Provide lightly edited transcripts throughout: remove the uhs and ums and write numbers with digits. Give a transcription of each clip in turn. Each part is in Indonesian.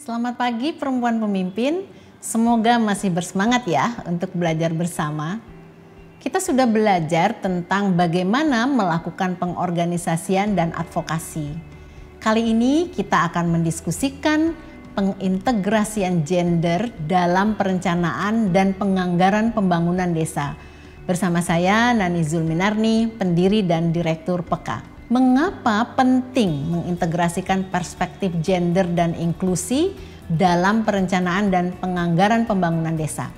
Selamat pagi perempuan pemimpin, semoga masih bersemangat ya untuk belajar bersama. Kita sudah belajar tentang bagaimana melakukan pengorganisasian dan advokasi. Kali ini kita akan mendiskusikan pengintegrasian gender dalam perencanaan dan penganggaran pembangunan desa. Bersama saya Nani Zulminarni, pendiri dan direktur PEKA. Mengapa penting mengintegrasikan perspektif gender dan inklusi dalam perencanaan dan penganggaran pembangunan desa?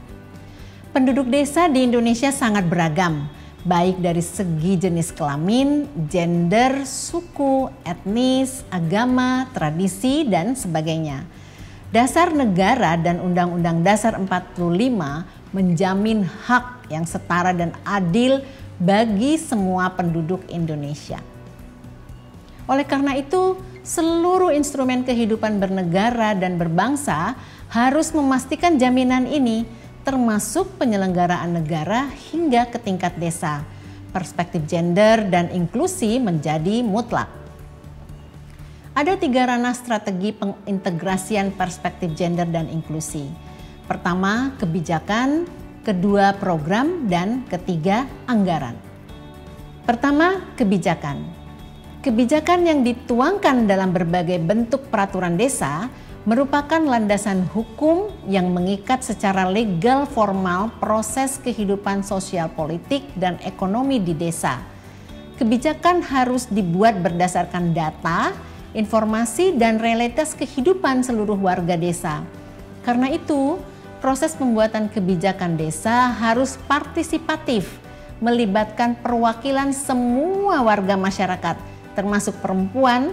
Penduduk desa di Indonesia sangat beragam, baik dari segi jenis kelamin, gender, suku, etnis, agama, tradisi, dan sebagainya. Dasar negara dan Undang-Undang Dasar 45 menjamin hak yang setara dan adil bagi semua penduduk Indonesia. Oleh karena itu, seluruh instrumen kehidupan bernegara dan berbangsa harus memastikan jaminan ini, termasuk penyelenggaraan negara hingga ke tingkat desa. Perspektif gender dan inklusi menjadi mutlak. Ada 3 ranah strategi pengintegrasian perspektif gender dan inklusi. Pertama, kebijakan, kedua, program, dan ketiga, anggaran. Pertama, kebijakan. Kebijakan yang dituangkan dalam berbagai bentuk peraturan desa merupakan landasan hukum yang mengikat secara legal formal proses kehidupan sosial politik dan ekonomi di desa. Kebijakan harus dibuat berdasarkan data, informasi, dan realitas kehidupan seluruh warga desa. Karena itu, proses pembuatan kebijakan desa harus partisipatif, melibatkan perwakilan semua warga masyarakat, termasuk perempuan,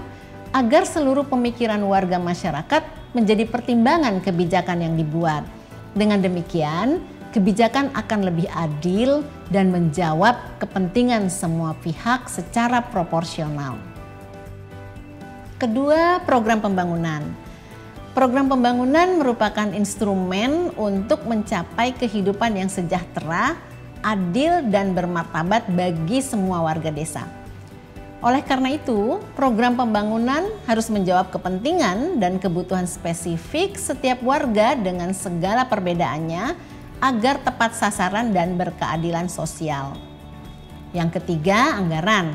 agar seluruh pemikiran warga masyarakat menjadi pertimbangan kebijakan yang dibuat. Dengan demikian, kebijakan akan lebih adil dan menjawab kepentingan semua pihak secara proporsional. Kedua, program pembangunan. Program pembangunan merupakan instrumen untuk mencapai kehidupan yang sejahtera, adil, dan bermartabat bagi semua warga desa. Oleh karena itu, program pembangunan harus menjawab kepentingan dan kebutuhan spesifik setiap warga dengan segala perbedaannya agar tepat sasaran dan berkeadilan sosial. Yang ketiga, anggaran.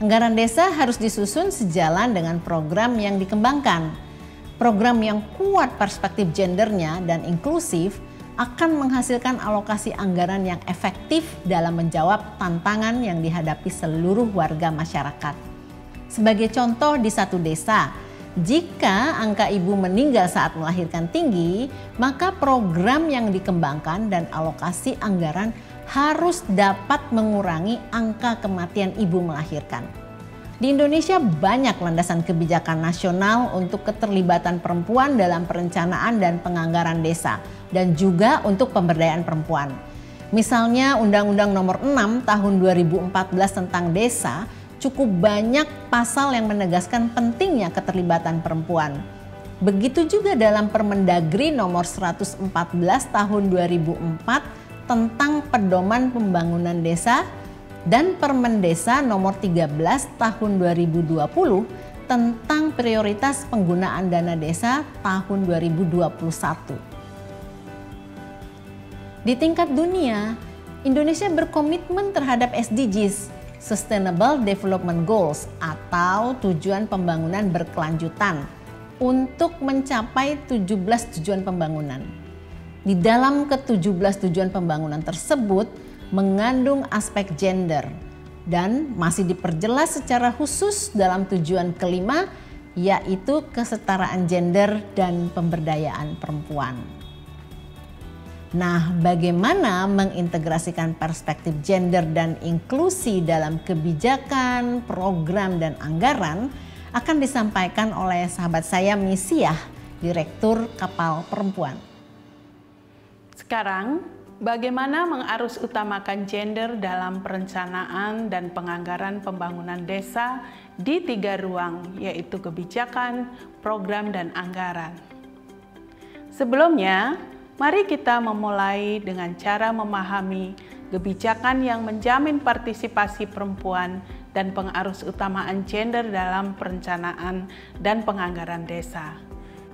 Anggaran desa harus disusun sejalan dengan program yang dikembangkan. Program yang kuat perspektif gendernya dan inklusif akan menghasilkan alokasi anggaran yang efektif dalam menjawab tantangan yang dihadapi seluruh warga masyarakat. Sebagai contoh, di satu desa, jika angka ibu meninggal saat melahirkan tinggi, maka program yang dikembangkan dan alokasi anggaran harus dapat mengurangi angka kematian ibu melahirkan. Di Indonesia banyak landasan kebijakan nasional untuk keterlibatan perempuan dalam perencanaan dan penganggaran desa dan juga untuk pemberdayaan perempuan. Misalnya Undang-Undang Nomor 6 Tahun 2014 tentang desa cukup banyak pasal yang menegaskan pentingnya keterlibatan perempuan. Begitu juga dalam Permendagri Nomor 114 Tahun 2004 tentang pedoman pembangunan desa dan Permendesa Nomor 13 Tahun 2020 tentang prioritas penggunaan dana desa tahun 2021. Di tingkat dunia, Indonesia berkomitmen terhadap SDGs, Sustainable Development Goals atau tujuan pembangunan berkelanjutan untuk mencapai 17 tujuan pembangunan. Di dalam ke-17 tujuan pembangunan tersebut mengandung aspek gender dan masih diperjelas secara khusus dalam tujuan kelima, yaitu kesetaraan gender dan pemberdayaan perempuan. Nah, bagaimana mengintegrasikan perspektif gender dan inklusi dalam kebijakan, program, dan anggaran akan disampaikan oleh sahabat saya Misiah, Direktur Kapal Perempuan. Sekarang, bagaimana mengarusutamakan gender dalam perencanaan dan penganggaran pembangunan desa di 3 ruang, yaitu kebijakan, program, dan anggaran. Sebelumnya, mari kita memulai dengan cara memahami kebijakan yang menjamin partisipasi perempuan dan pengarusutamaan gender dalam perencanaan dan penganggaran desa.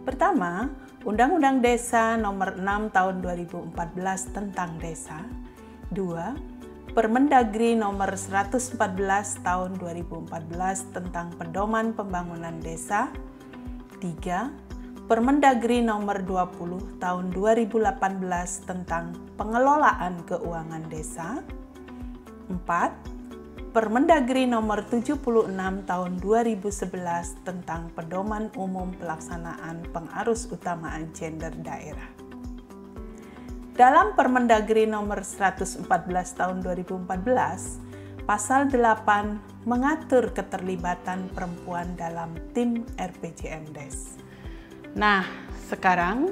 Pertama, Undang-Undang Desa Nomor 6 Tahun 2014 tentang Desa. 2. Permendagri Nomor 114 Tahun 2014 tentang Pedoman Pembangunan Desa. 3. Permendagri Nomor 20 Tahun 2018 tentang Pengelolaan Keuangan Desa. 4. Permendagri Nomor 76 Tahun 2011 tentang Pedoman Umum Pelaksanaan Pengarusutamaan Gender Daerah. Dalam Permendagri Nomor 114 Tahun 2014, Pasal 8 mengatur keterlibatan perempuan dalam tim RPJMDes. Nah, sekarang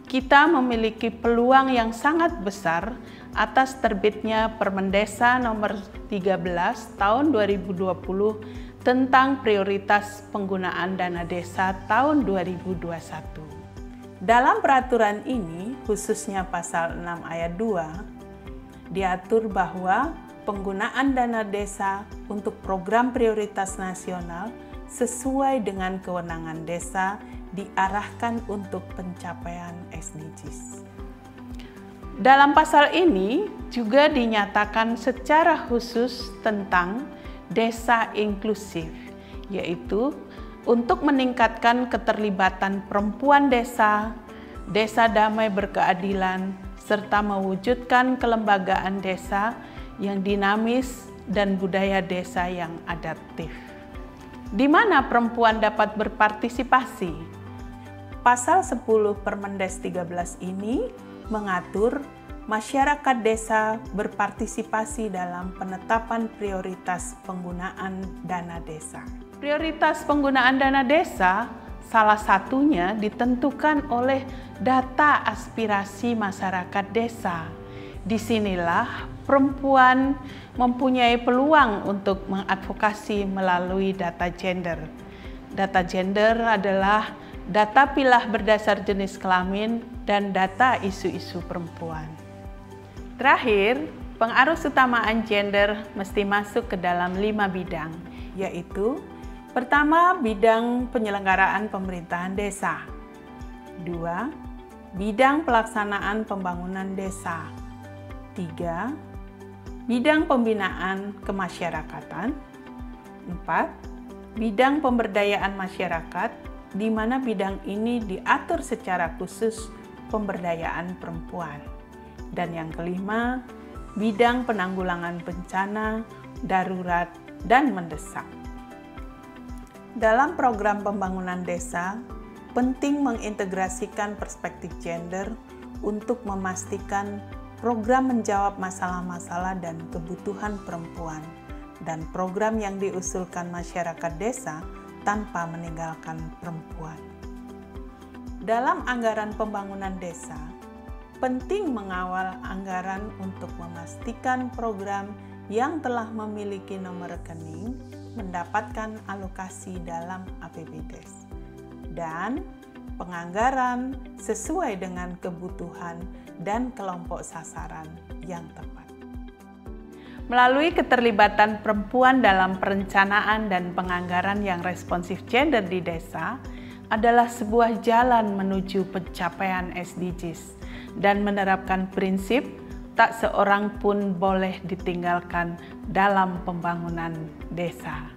kita memiliki peluang yang sangat besar atas terbitnya Permendesa Nomor 13 Tahun 2020 tentang prioritas penggunaan dana desa tahun 2021. Dalam peraturan ini, khususnya pasal 6 ayat 2, diatur bahwa penggunaan dana desa untuk program prioritas nasional sesuai dengan kewenangan desa diarahkan untuk pencapaian SDGs. Dalam pasal ini juga dinyatakan secara khusus tentang desa inklusif, yaitu untuk meningkatkan keterlibatan perempuan desa, desa damai berkeadilan, serta mewujudkan kelembagaan desa yang dinamis dan budaya desa yang adaptif. Di mana perempuan dapat berpartisipasi? Pasal 10 Permendes 13 ini mengatur masyarakat desa berpartisipasi dalam penetapan prioritas penggunaan dana desa. Prioritas penggunaan dana desa salah satunya ditentukan oleh data aspirasi masyarakat desa. Disinilah perempuan mempunyai peluang untuk mengadvokasi melalui data gender. Data gender adalah data pilah berdasar jenis kelamin dan data isu-isu perempuan. Terakhir, pengarusutamaan gender mesti masuk ke dalam 5 bidang, yaitu pertama, bidang penyelenggaraan pemerintahan desa. 2. Bidang pelaksanaan pembangunan desa. 3. Bidang pembinaan kemasyarakatan. 4. Bidang pemberdayaan masyarakat, di mana bidang ini diatur secara khusus pemberdayaan perempuan. Dan yang kelima, bidang penanggulangan bencana, darurat, dan mendesak. Dalam program pembangunan desa, penting mengintegrasikan perspektif gender untuk memastikan program menjawab masalah-masalah dan kebutuhan perempuan, dan program yang diusulkan masyarakat desa tanpa meninggalkan perempuan. Dalam anggaran pembangunan desa, penting mengawal anggaran untuk memastikan program yang telah memiliki nomor rekening mendapatkan alokasi dalam APBDes dan penganggaran sesuai dengan kebutuhan dan kelompok sasaran yang tepat. Melalui keterlibatan perempuan dalam perencanaan dan penganggaran yang responsif gender di desa adalah sebuah jalan menuju pencapaian SDGs dan menerapkan prinsip tak seorang pun boleh ditinggalkan dalam pembangunan desa.